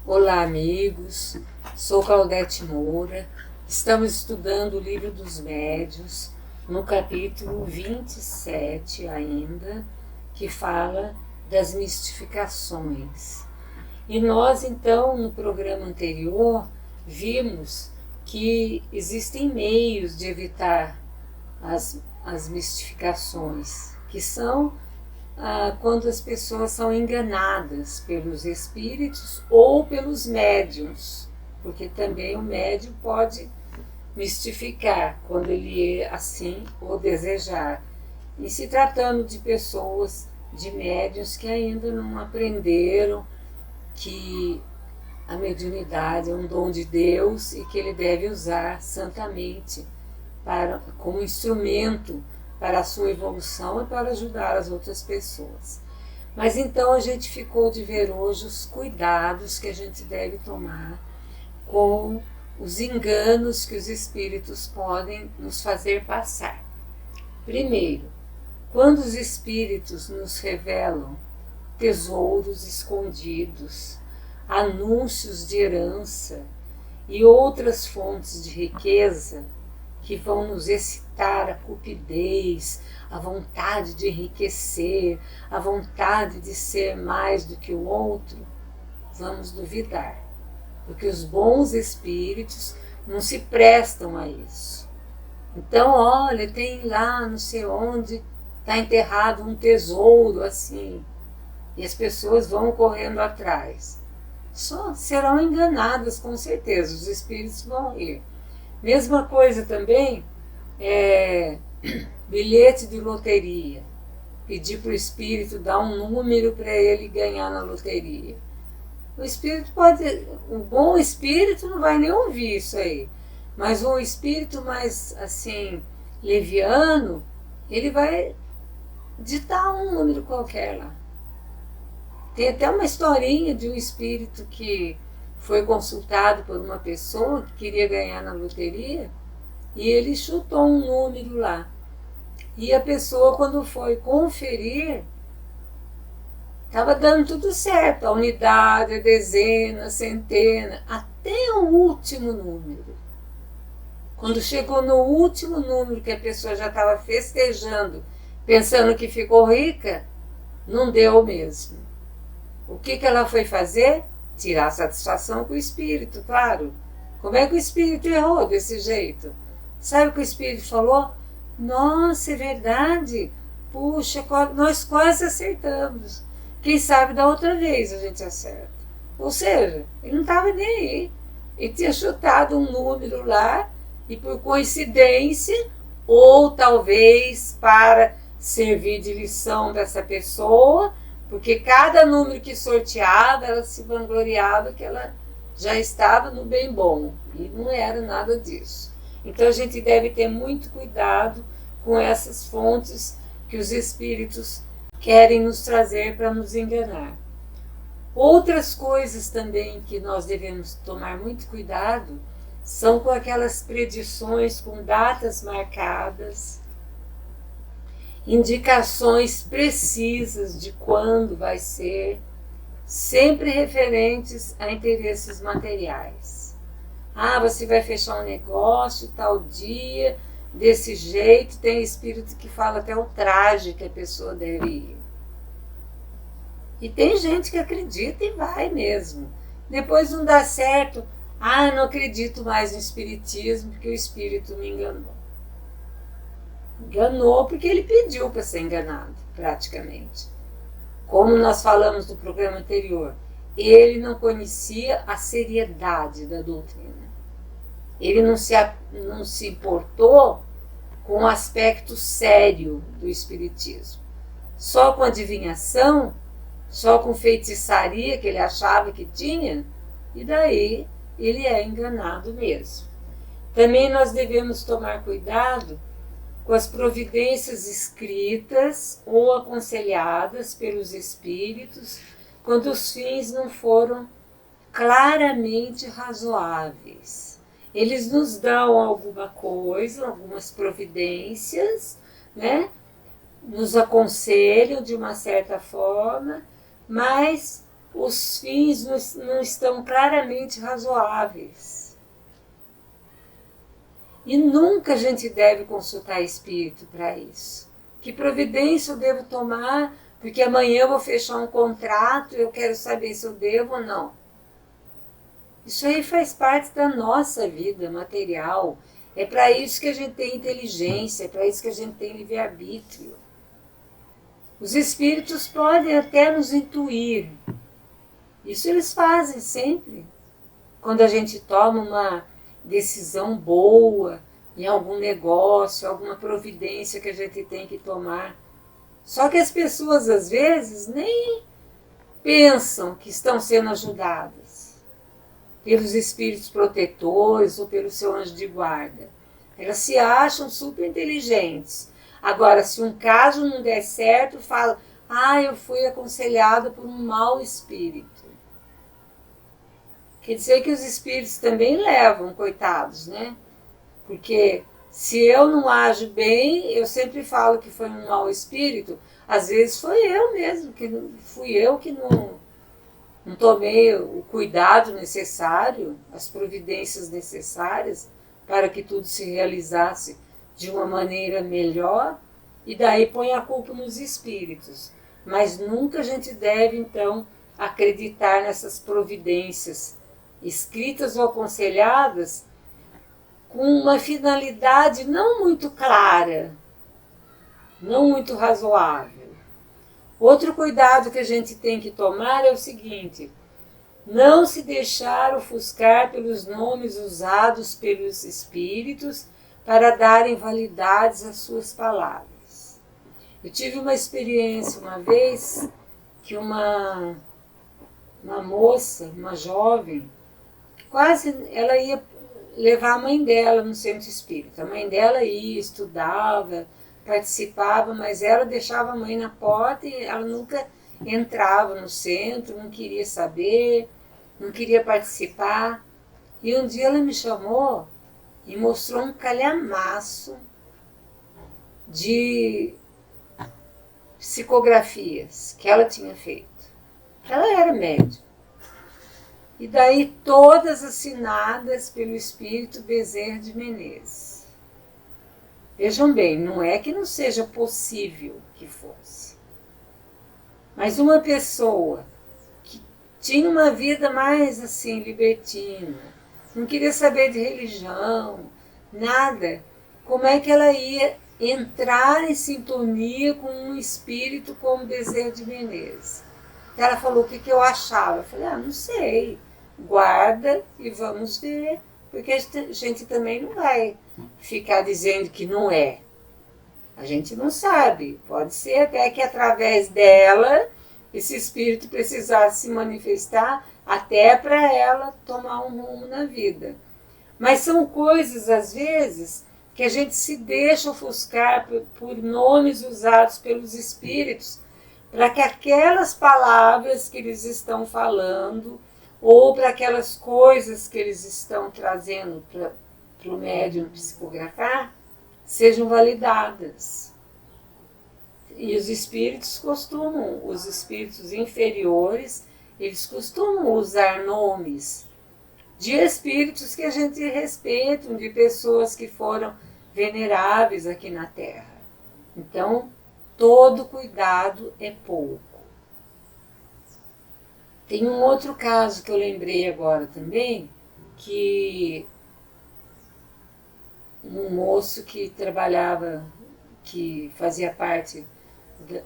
Olá, amigos. Sou Claudete Moura. Estamos estudando o Livro dos Médiuns, no capítulo 27 ainda, que fala das mistificações. E nós, então, no programa anterior, vimos que existem meios de evitar as mistificações, que são quando as pessoas são enganadas pelos espíritos ou pelos médiuns, porque também o médium pode mistificar quando ele assim o desejar. E se tratando de pessoas, de médiuns que ainda não aprenderam que a mediunidade é um dom de Deus e que ele deve usar santamente como instrumento para a sua evolução e para ajudar as outras pessoas. Mas então a gente ficou de ver hoje os cuidados que a gente deve tomar com os enganos que os espíritos podem nos fazer passar. Primeiro, quando os espíritos nos revelam tesouros escondidos, anúncios de herança e outras fontes de riqueza que vão nos excitar a cupidez, a vontade de enriquecer, a vontade de ser mais do que o outro, vamos duvidar, porque os bons espíritos não se prestam a isso. Então, olha, tem lá não sei onde, está enterrado um tesouro assim, e as pessoas vão correndo atrás. Só serão enganadas, com certeza, os espíritos vão ir. Mesma coisa também, bilhete de loteria. Pedir para o espírito dar um número para ele ganhar na loteria. O espírito o bom espírito não vai nem ouvir isso aí. Mas um espírito mais assim, leviano, ele vai ditar um número qualquer lá. Tem até uma historinha de um espírito que foi consultado por uma pessoa que queria ganhar na loteria e ele chutou um número lá. E a pessoa, quando foi conferir, estava dando tudo certo, a unidade, a dezena, a centena, até o último número. Quando chegou no último número, que a pessoa já estava festejando, pensando que ficou rica, não deu mesmo. O que ela foi fazer? Tirar satisfação com o espírito, claro. Como é que o espírito errou desse jeito? Sabe o que o espírito falou? Nossa, é verdade. Puxa, nós quase acertamos. Quem sabe da outra vez a gente acerta. Ou seja, ele não estava nem aí. Ele tinha chutado um número lá e por coincidência, ou talvez para servir de lição dessa pessoa, porque cada número que sorteava, ela se vangloriava que ela já estava no bem bom, e não era nada disso. Então a gente deve ter muito cuidado com essas fontes que os espíritos querem nos trazer para nos enganar. Outras coisas também que nós devemos tomar muito cuidado são com aquelas predições com datas marcadas, indicações precisas de quando vai ser, sempre referentes a interesses materiais. Você vai fechar um negócio tal dia, desse jeito. Tem espírito que fala até o traje que a pessoa deve ir. E tem gente que acredita e vai mesmo. Depois não dá certo. Não acredito mais no espiritismo porque o espírito me enganou. Enganou porque ele pediu para ser enganado, praticamente. Como nós falamos no programa anterior, ele não conhecia a seriedade da doutrina. Ele não se importou com o aspecto sério do espiritismo. Só com adivinhação, só com feitiçaria que ele achava que tinha, e daí ele é enganado mesmo. Também nós devemos tomar cuidado com as providências escritas ou aconselhadas pelos espíritos, quando os fins não foram claramente razoáveis. Eles nos dão alguma coisa, algumas providências, né? Nos aconselham de uma certa forma, mas os fins não estão claramente razoáveis. E nunca a gente deve consultar espírito para isso. Que providência eu devo tomar, porque amanhã eu vou fechar um contrato, eu quero saber se eu devo ou não. Isso aí faz parte da nossa vida material. É para isso que a gente tem inteligência, é para isso que a gente tem livre-arbítrio. Os espíritos podem até nos intuir. Isso eles fazem sempre. Quando a gente toma uma decisão boa em algum negócio, alguma providência que a gente tem que tomar. Só que as pessoas, às vezes, nem pensam que estão sendo ajudadas pelos espíritos protetores ou pelo seu anjo de guarda. Elas se acham super inteligentes. Agora, se um caso não der certo, falam: eu fui aconselhada por um mau espírito. Quer dizer que os espíritos também levam, coitados, né? Porque se eu não ajo bem, eu sempre falo que foi um mau espírito, às vezes foi eu mesmo, fui eu que não tomei o cuidado necessário, as providências necessárias para que tudo se realizasse de uma maneira melhor, e daí põe a culpa nos espíritos. Mas nunca a gente deve, então, acreditar nessas providências escritas ou aconselhadas com uma finalidade não muito clara, não muito razoável. Outro cuidado que a gente tem que tomar é o seguinte: não se deixar ofuscar pelos nomes usados pelos espíritos para darem validades às suas palavras. Eu tive uma experiência uma vez que uma moça, uma jovem, ela ia levar a mãe dela no centro espírita. A mãe dela ia, estudava, participava, mas ela deixava a mãe na porta e ela nunca entrava no centro, não queria saber, não queria participar. E um dia ela me chamou e mostrou um calhamaço de psicografias que ela tinha feito. Ela era médium. E daí todas assinadas pelo espírito Bezerra de Menezes. Vejam bem, não é que não seja possível que fosse. Mas uma pessoa que tinha uma vida mais assim, libertina, não queria saber de religião, nada, como é que ela ia entrar em sintonia com um espírito como Bezerra de Menezes? Ela falou o que eu achava. Eu falei: não sei, guarda e vamos ver, porque a gente também não vai ficar dizendo que não é. A gente não sabe, pode ser até que através dela esse espírito precisasse se manifestar até para ela tomar um rumo na vida. Mas são coisas, às vezes, que a gente se deixa ofuscar por nomes usados pelos espíritos, para que aquelas palavras que eles estão falando, ou para aquelas coisas que eles estão trazendo para o médium psicografar, sejam validadas. E os espíritos inferiores, eles costumam usar nomes de espíritos que a gente respeita, de pessoas que foram veneráveis aqui na Terra. Então, todo cuidado é pouco. Tem um outro caso que eu lembrei agora também, que um moço que trabalhava, que fazia parte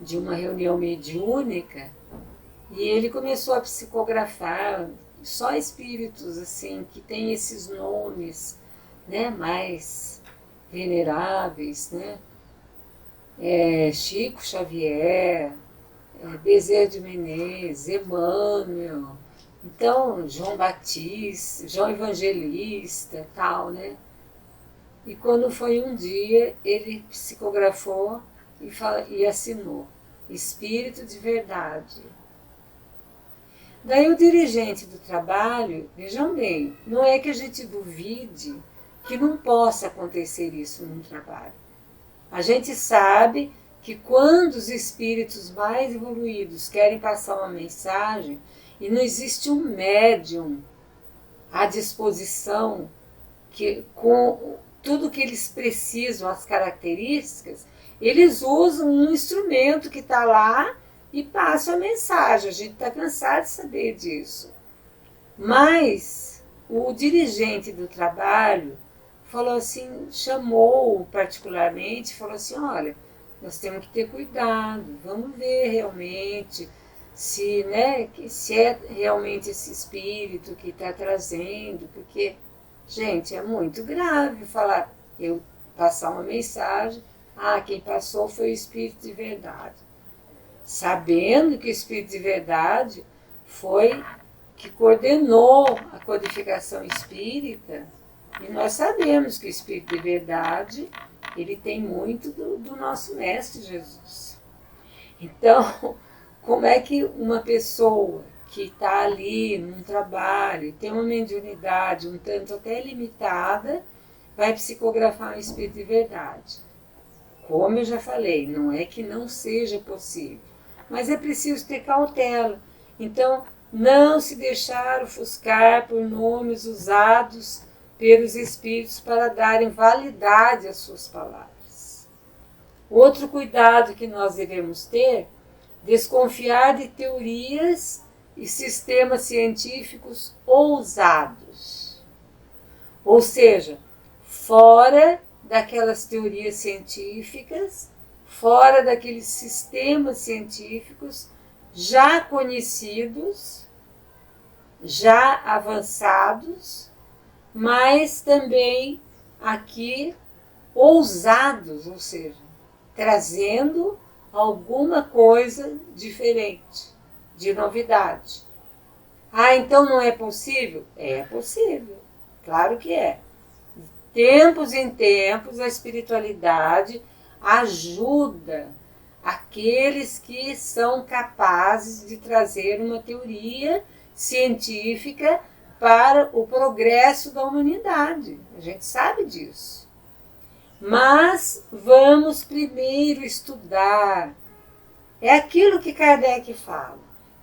de uma reunião mediúnica, e ele começou a psicografar só espíritos assim que têm esses nomes, né, mais veneráveis, né? Chico Xavier, Bezerra de Menezes, Emmanuel, então João Batista, João Evangelista, tal, E quando foi um dia, ele psicografou e assinou: Espírito de Verdade. Daí o dirigente do trabalho, vejam bem, não é que a gente duvide que não possa acontecer isso num trabalho. A gente sabe que quando os espíritos mais evoluídos querem passar uma mensagem, E não existe um médium à disposição que, com tudo que eles precisam, as características, eles usam um instrumento que está lá e passa a mensagem. A gente está cansado de saber disso. Mas o dirigente do trabalho falou assim, chamou particularmente, falou assim, olha, nós temos que ter cuidado, vamos ver realmente se, né, se é realmente esse espírito que está trazendo, porque, gente, é muito grave falar, eu passar uma mensagem, quem passou foi o espírito de verdade. Sabendo que o espírito de verdade foi que coordenou a codificação espírita, e nós sabemos que o espírito de verdade, ele tem muito do nosso mestre Jesus. Então, como é que uma pessoa que está ali num trabalho, tem uma mediunidade um tanto até limitada, vai psicografar um espírito de verdade? Como eu já falei, não é que não seja possível, mas é preciso ter cautela. Então, não se deixar ofuscar por nomes usados pelos espíritos para darem validade às suas palavras. Outro cuidado que nós devemos ter, desconfiar de teorias e sistemas científicos ousados. Ou seja, fora daquelas teorias científicas, fora daqueles sistemas científicos já conhecidos, já avançados, mas também aqui ousados, ou seja, trazendo alguma coisa diferente, de novidade. Então não é possível? É possível, claro que é. Tempos em tempos, a espiritualidade ajuda aqueles que são capazes de trazer uma teoria científica para o progresso da humanidade. A gente sabe disso. Mas vamos primeiro estudar. É aquilo que Kardec fala.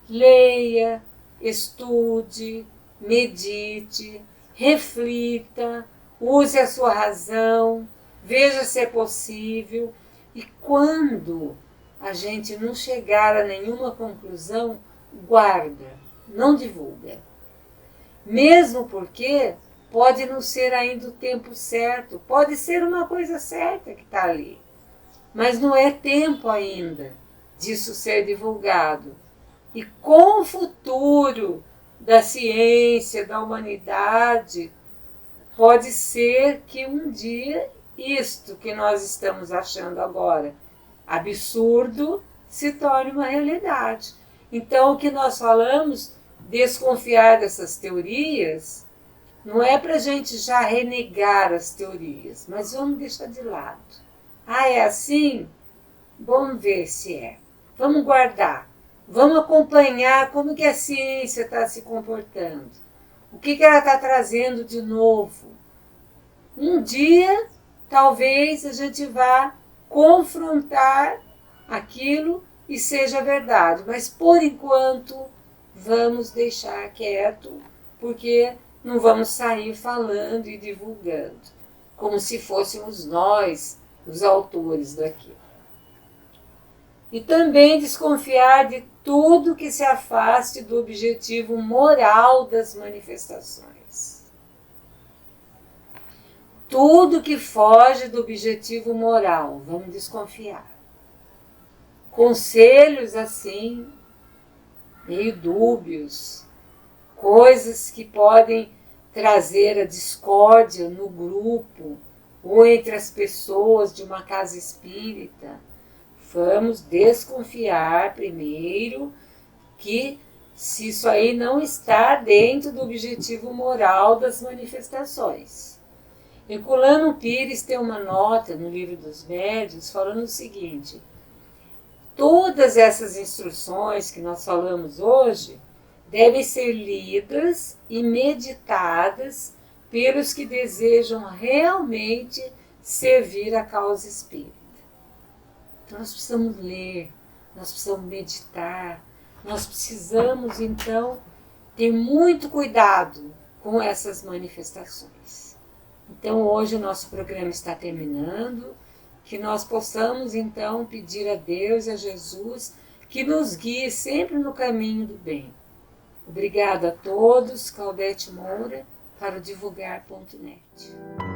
Leia, estude, medite, reflita, use a sua razão, veja se é possível. E quando a gente não chegar a nenhuma conclusão, guarda, não divulga. Mesmo porque pode não ser ainda o tempo certo, pode ser uma coisa certa que está ali, mas não é tempo ainda disso ser divulgado. E com o futuro da ciência, da humanidade, pode ser que um dia isto que nós estamos achando agora absurdo se torne uma realidade. Então, o que nós falamos, desconfiar dessas teorias, não é para a gente já renegar as teorias, mas vamos deixar de lado. É assim? Vamos ver se é. Vamos guardar. Vamos acompanhar como que a ciência está se comportando. O que ela está trazendo de novo. Um dia, talvez, a gente vá confrontar aquilo e seja verdade. Mas, por enquanto, vamos deixar quieto, porque não vamos sair falando e divulgando, como se fôssemos nós os autores daquilo. E também desconfiar de tudo que se afaste do objetivo moral das manifestações. Tudo que foge do objetivo moral, vamos desconfiar. Conselhos assim, meio dúbios, coisas que podem trazer a discórdia no grupo ou entre as pessoas de uma casa espírita. Vamos desconfiar primeiro que se isso aí não está dentro do objetivo moral das manifestações. Herculano Pires tem uma nota no Livro dos Médiuns falando o seguinte: todas essas instruções que nós falamos hoje devem ser lidas e meditadas pelos que desejam realmente servir a causa espírita. Então nós precisamos ler, nós precisamos meditar, nós precisamos então ter muito cuidado com essas manifestações. Então hoje o nosso programa está terminando, que nós possamos então pedir a Deus e a Jesus que nos guie sempre no caminho do bem. Obrigada a todos, Claudete Moura, para o divulgar.net.